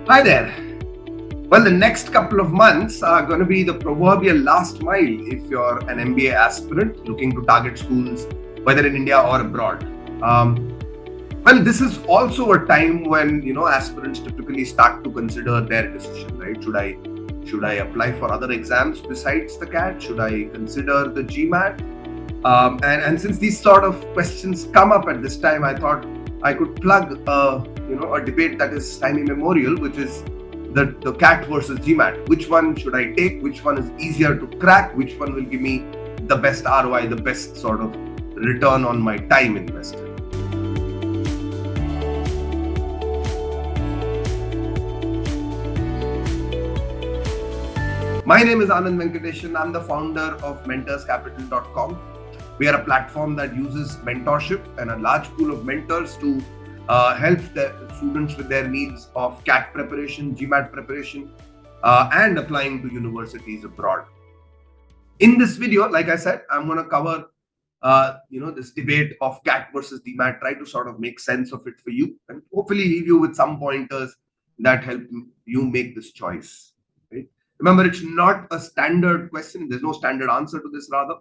Hi there. Well, the next couple of months are going to be the proverbial last mile if you're an MBA aspirant looking to target schools, whether in India or abroad. Well, this is also a time when aspirants typically start to consider their decision. Right? Should I apply for other exams besides the CAT? Should I consider the GMAT? And since these sort of questions come up at this time, I thought I could plug a debate that is time immemorial, which is the CAT versus GMAT. Which one should I take? Which one is easier to crack? Which one will give me the best ROI, the best sort of return on my time invested? My name is Anand Venkatesan. I'm the founder of mentorscapital.com. We are a platform that uses mentorship and a large pool of mentors to help the students with their needs of CAT preparation, GMAT preparation, and applying to universities abroad. In this video, like I said, I'm going to cover this debate of CAT versus GMAT, try to sort of make sense of it for you, and hopefully leave you with some pointers that help you make this choice. Right? Remember, it's not a standard question. There's no standard answer to this, rather.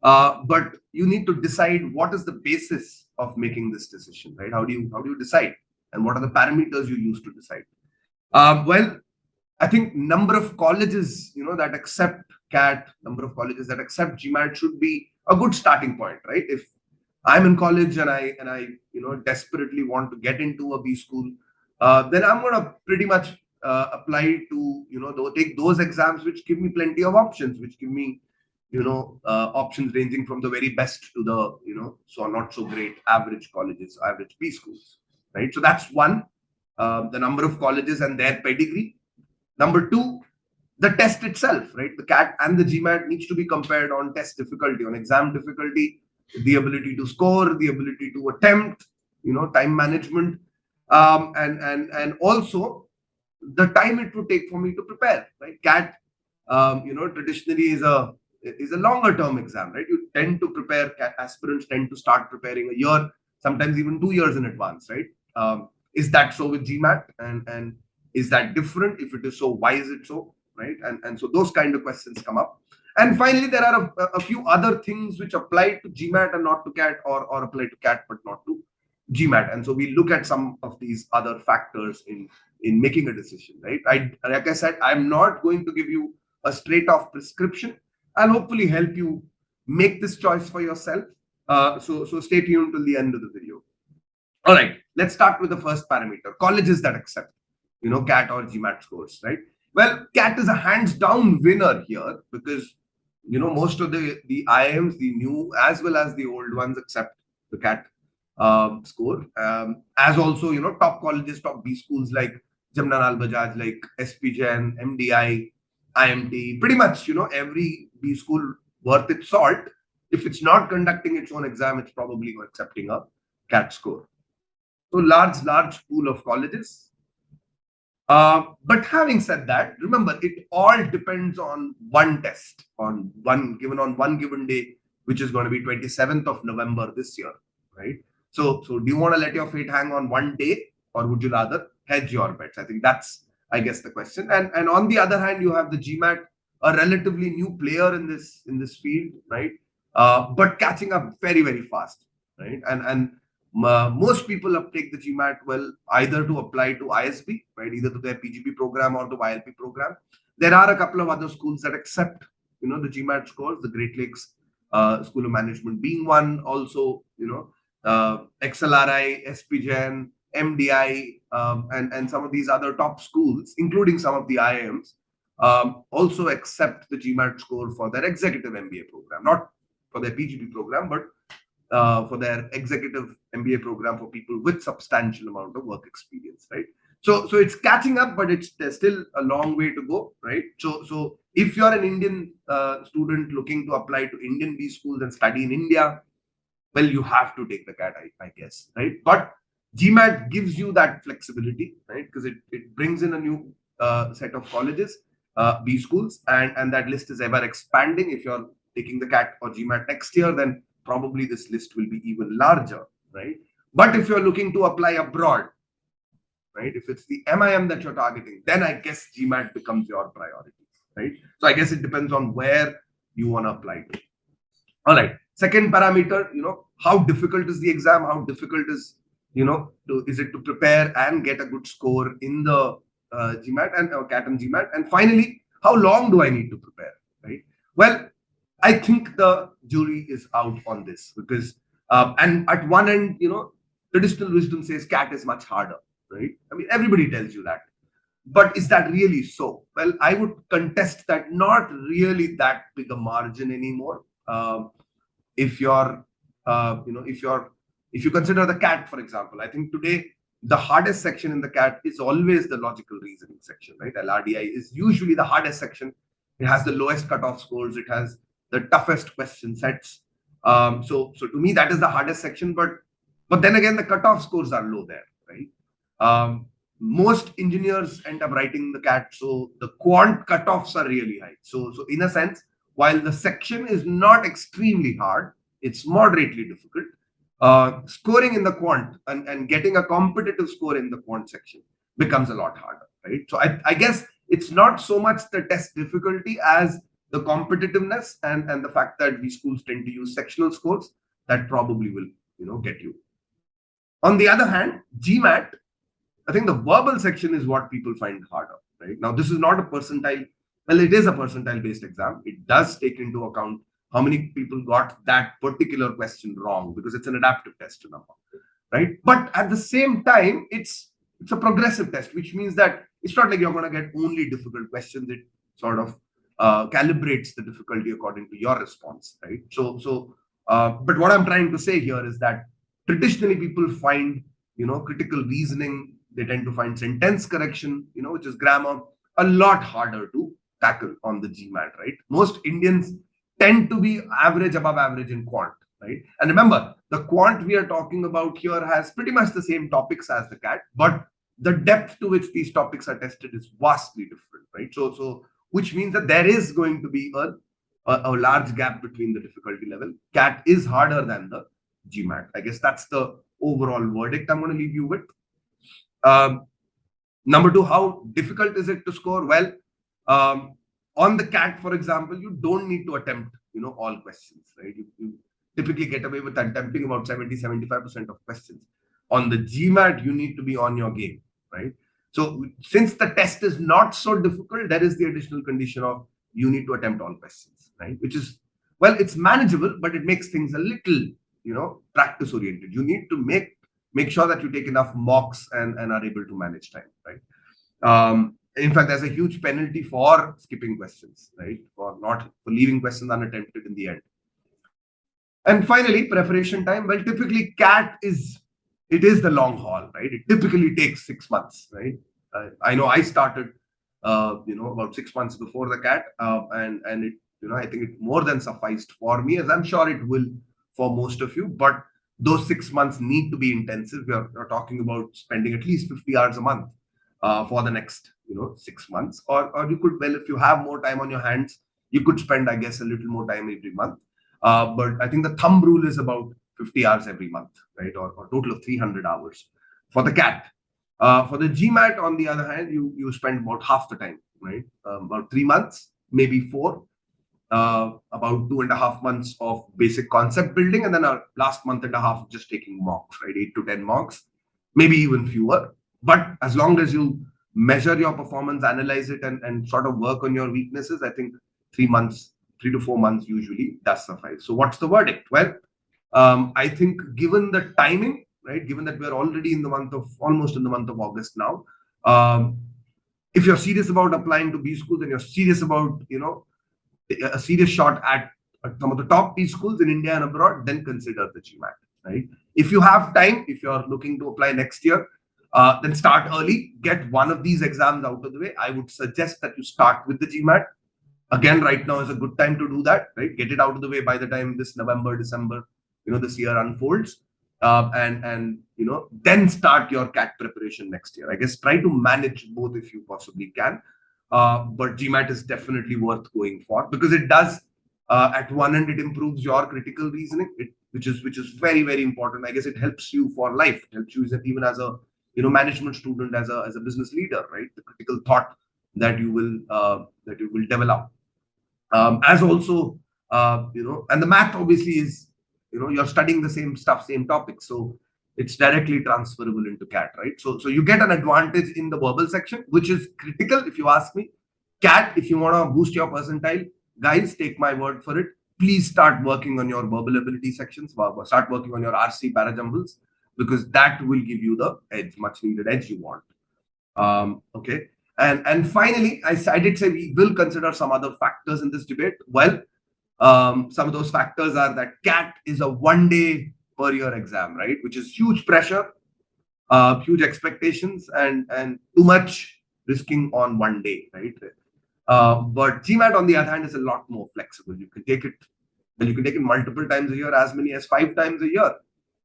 But you need to decide what is the basis of making this decision, right? How do you decide, and what are the parameters you use to decide? Well, I think number of colleges that accept CAT, number of colleges that accept GMAT should be a good starting point, right? If I'm in college and I desperately want to get into a B school, then I'm going to pretty much apply to take those exams which give me plenty of options, which give me options ranging from the very best to the so not so great average colleges, average B schools, right? So that's one, the number of colleges and their pedigree. Number two, the test itself, right? The CAT and the GMAT needs to be compared on test difficulty, on exam difficulty, the ability to score, the ability to attempt, time management, and also the time it would take for me to prepare, right? CAT, traditionally is a longer term exam, right? You tend to prepare, aspirants tend to start preparing a year, sometimes even 2 years in advance, right? Is that so with GMAT? And is that different? If it is so, why is it so, right? And so those kind of questions come up. And finally, there are a few other things which apply to GMAT and not to CAT, or apply to CAT but not to GMAT. And so we look at some of these other factors in making a decision, right? Like I said, I'm not going to give you a straight off prescription. I'll hopefully help you make this choice for yourself. So stay tuned till the end of the video. All right, let's start with the first parameter: colleges that accept, CAT or GMAT scores, right? Well, CAT is a hands down winner here because most of the IIMs, the new as well as the old ones, accept the CAT score. As also top colleges, top B schools like Jamnalal Bajaj, like SP Jain, MDI, IMT, pretty much every B school worth its salt, if it's not conducting its own exam, it's probably accepting a CAT score. So large pool of colleges. But having said that, remember, it all depends on one test, on one given day, which is going to be 27th of November this year, right? So do you want to let your fate hang on one day, or would you rather hedge your bets? I think that's, I guess, the question. And on the other hand, you have the GMAT, a relatively new player in this field, right? But catching up very, very fast, right? And most people uptake the GMAT, well, either to apply to ISB, right, either to their PGP program or the YLP program. There are a couple of other schools that accept, the GMAT scores, the Great Lakes School of Management being one, also, XLRI, SP Jain, MDI, and some of these other top schools, including some of the IIMs, also accept the GMAT score for their executive MBA program, not for their PGP program, but for their executive MBA program for people with substantial amount of work experience, right? So it's catching up, but there's still a long way to go, right? So if you're an Indian student looking to apply to Indian B schools and study in India, well, you have to take the CAT, I guess, right? But GMAT gives you that flexibility, right? Because it brings in a new set of colleges, B schools, and that list is ever expanding. If you're taking the CAT or GMAT next year, then probably this list will be even larger, right? But if you're looking to apply abroad, right? If it's the MIM that you're targeting, then I guess GMAT becomes your priority, right? So I guess it depends on where you want to apply to. All right. Second parameter, how difficult is the exam? How difficult is, is it to prepare and get a good score in the GMAT and CAT and GMAT? And finally, how long do I need to prepare, right? Well, I think the jury is out on this because, and at one end, traditional wisdom says CAT is much harder, right? I mean, everybody tells you that. But is that really so? Well, I would contest that not really that big a margin anymore. If you're, if you consider the CAT, for example, I think today the hardest section in the CAT is always the logical reasoning section, right? LRDI is usually the hardest section. It has the lowest cutoff scores. It has the toughest question sets. So to me, that is the hardest section. But then again, the cutoff scores are low there, right? Most engineers end up writing the CAT, so the quant cutoffs are really high. So in a sense, while the section is not extremely hard, it's moderately difficult. Scoring in the quant and getting a competitive score in the quant section becomes a lot harder, right? So I guess it's not so much the test difficulty as the competitiveness and the fact that these schools tend to use sectional scores that probably will, get you. On the other hand, GMAT, I think the verbal section is what people find harder, right? Now, this is not a percentile. Well, it is a percentile-based exam. It does take into account how many people got that particular question wrong because it's an adaptive test, remember, right? But at the same time, it's a progressive test, which means that it's not like you're going to get only difficult questions. It sort of calibrates the difficulty according to your response, right? But what I'm trying to say here is that traditionally people find, critical reasoning. They tend to find sentence correction, which is grammar, a lot harder to tackle on the GMAT, right? Most Indians tend to be average, above average in quant, right? And remember, the quant we are talking about here has pretty much the same topics as the CAT, but the depth to which these topics are tested is vastly different, right? So which means that there is going to be a large gap between the difficulty level. CAT is harder than the GMAT. I guess that's the overall verdict I'm going to leave you with. Number two, how difficult is it to score? Well, on the CAT, for example, you don't need to attempt, all questions, right? You typically get away with attempting about 70-75% of questions. On the GMAT, you need to be on your game, right? So since the test is not so difficult, there is the additional condition of you need to attempt all questions, right? Which is, well, it's manageable, but it makes things a little, practice oriented. You need to make sure that you take enough mocks and are able to manage time, right? In fact, there's a huge penalty for skipping questions, right? For leaving questions unattempted in the end. And finally, preparation time. Well, typically CAT is the long haul, right? It typically takes 6 months, right? I know I started, about 6 months before the CAT, and it, I think it more than sufficed for me, as I'm sure it will for most of you. But those 6 months need to be intensive. We're talking about spending at least 50 hours a month for the next 6 months, or you could, well, if you have more time on your hands, you could spend, I guess, a little more time every month. But I think the thumb rule is about 50 hours every month, right? Or total of 300 hours for the CAT. For the GMAT, on the other hand, you spend about half the time, right? About 3 months, maybe 4. About 2.5 months of basic concept building, and then a last month and a half just taking mocks, right? 8 to 10 mocks, maybe even fewer. But as long as you measure your performance, analyze it, and sort of work on your weaknesses, I think 3 to 4 months usually does suffice. So what's the verdict? Well, I think given the timing, right? Given that we're already almost in the month of August now, if you're serious about applying to B schools and you're serious about, a serious shot at some of the top B schools in India and abroad, then consider the GMAT, right? If you have time, if you're looking to apply next year, then start early, get one of these exams out of the way. I would suggest that you start with the GMAT. Again, right now is a good time to do that, right? Get it out of the way by the time this November, December, this year unfolds. And then start your CAT preparation next year. I guess try to manage both if you possibly can. But GMAT is definitely worth going for because it does, at one end, it improves your critical reasoning, which is very, very important. I guess it helps you for life. It helps you even as a management student as a business leader, right? The critical thought that you will develop. As also, and the math obviously is, you're studying the same stuff, same topics, so it's directly transferable into CAT, right? So you get an advantage in the verbal section, which is critical if you ask me. CAT, if you want to boost your percentile, guys, take my word for it. Please start working on your verbal ability sections. Start working on your RC parajumbles, because that will give you the edge, much needed edge you want. Okay. And finally, I did say we will consider some other factors in this debate. Well, some of those factors are that CAT is a 1 day per year exam, right? Which is huge pressure, huge expectations, and too much risking on 1 day, right? But GMAT, on the other hand, is a lot more flexible. You can take it, well, you can take it multiple times a year, as many as 5 times a year.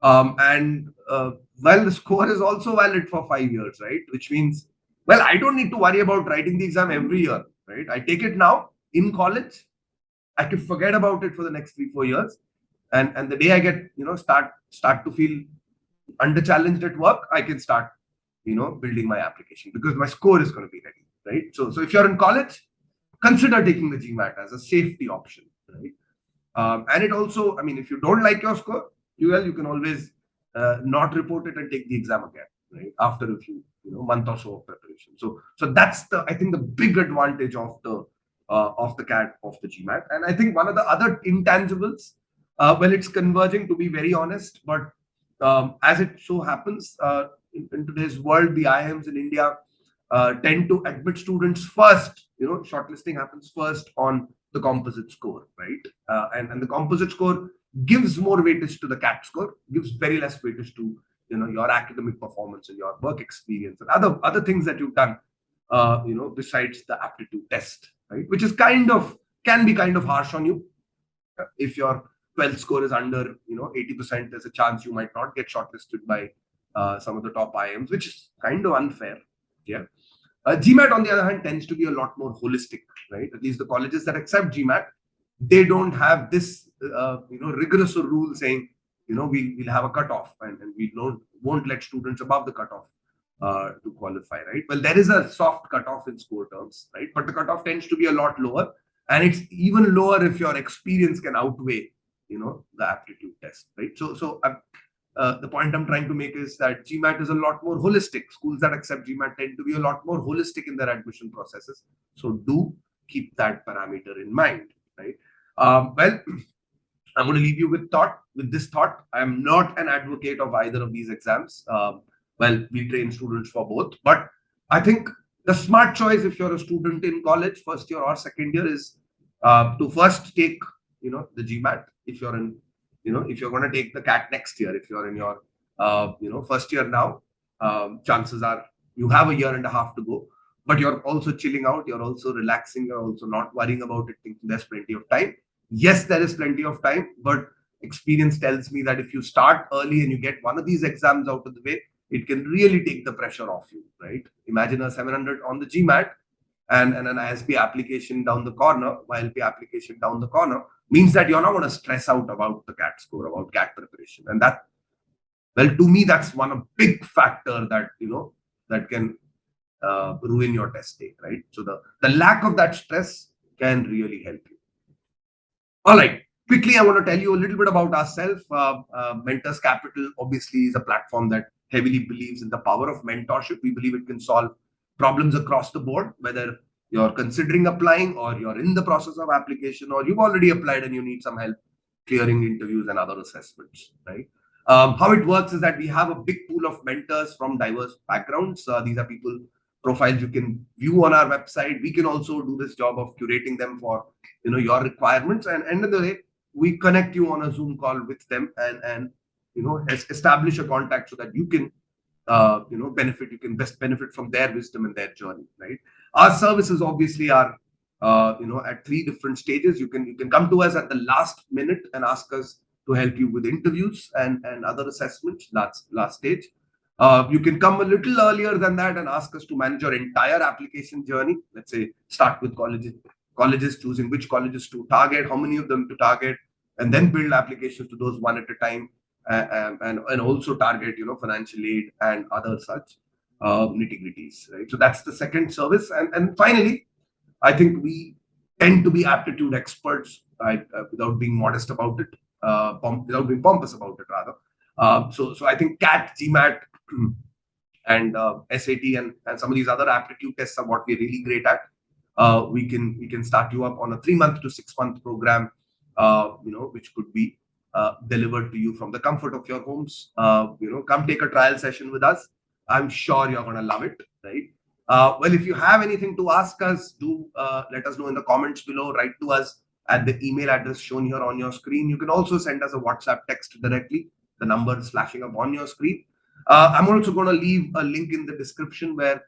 Well, the score is also valid for 5 years, right? Which means, well, I don't need to worry about writing the exam every year, right? I take it now in college. I can forget about it for the next 3-4 years, and the day I get, start to feel under challenged at work, I can start, building my application, because my score is going to be ready, right? So if you're in college, consider taking the GMAT as a safety option, right? And it also, I mean, if you don't like your score, you can always not report it and take the exam again, right? After a few, month or so of preparation. So that's I think the big advantage of the CAT, of the GMAT. And I think one of the other intangibles, well, it's converging, to be very honest, but as it so happens, in today's world, the IIMs in India tend to admit students first. Shortlisting happens first on the composite score, right? And the composite score gives more weightage to the CAT score, gives very less weightage to your academic performance and your work experience and other things that you've done, besides the aptitude test, right? Which is can be kind of harsh on you. If your 12th score is under 80%, there's a chance you might not get shortlisted by some of the top IIMs, which is kind of unfair. Yeah. GMAT, on the other hand, tends to be a lot more holistic, right? At least the colleges that accept GMAT, they don't have this, rigorous rule saying, we'll have a cutoff, and we won't let students above the cutoff to qualify, right? Well, there is a soft cutoff in score terms, right? But the cutoff tends to be a lot lower, and it's even lower if your experience can outweigh, the aptitude test, right? So the point I'm trying to make is that GMAT is a lot more holistic. Schools that accept GMAT tend to be a lot more holistic in their admission processes. So do keep that parameter in mind, right? Well, I'm going to leave you with this thought. I'm not an advocate of either of these exams. Well, we train students for both, but I think the smart choice, if you're a student in college, first year or second year, is to first take, the GMAT. If you're in, if you're going to take the CAT next year, if you're in your, first year now, chances are you have a year and a half to go, but you're also chilling out, you're also relaxing, you're also not worrying about it, thinking there's plenty of time. Yes, there is plenty of time, but experience tells me that if you start early and you get one of these exams out of the way, it can really take the pressure off you, right? Imagine a 700 on the GMAT and an ISB application down the corner, YLP application down the corner, means that you're not going to stress out about the CAT score, about CAT preparation. And that, well, to me, that's one of big factor that, that can ruin your test day, right? So the lack of that stress can really help you. All right. Quickly, I want to tell you a little bit about ourselves. Mentors Capital obviously is a platform that heavily believes in the power of mentorship. We believe it can solve problems across the board, whether you're considering applying or you're in the process of application or you've already applied and you need some help clearing interviews and other assessments, right? How it works is that we have a big pool of mentors from diverse backgrounds. These are people profiles you can view on our website. We can also do this job of curating them for your requirements, and end of the day, we connect you on a Zoom call with them and establish a contact so that you can benefit. You can best benefit from their wisdom and their journey, right? Our services obviously are at 3 different stages. You can come to us at the last minute and ask us to help you with interviews and other assessments. Last stage. You can come a little earlier than that and ask us to manage your entire application journey. Let's say start with colleges, choosing which colleges to target, how many of them to target, and then build applications to those one at a time. and also target financial aid and other such nitty-gritties, right? So that's the second service. And finally, I think we tend to be aptitude experts, right? Without being modest about it, without being pompous about it, rather. So I think CAT, GMAT, and SAT and some of these other aptitude tests are what we're really great at. We can start you up on a 3 month to 6 month program, which could be delivered to you from the comfort of your homes. Come take a trial session with us. I'm sure you're gonna love it, right? Well, if you have anything to ask us, do let us know in the comments below. Write to us at the email address shown here on your screen. You can also send us a WhatsApp text directly. The number is flashing up on your screen. I'm also going to leave a link in the description where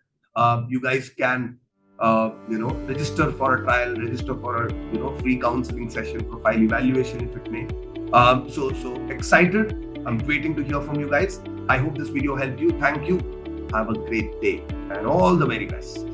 you guys can, register for a trial, register for a free counseling session, profile evaluation, if it may. So excited. I'm waiting to hear from you guys. I hope this video helped you. Thank you. Have a great day and all the very best.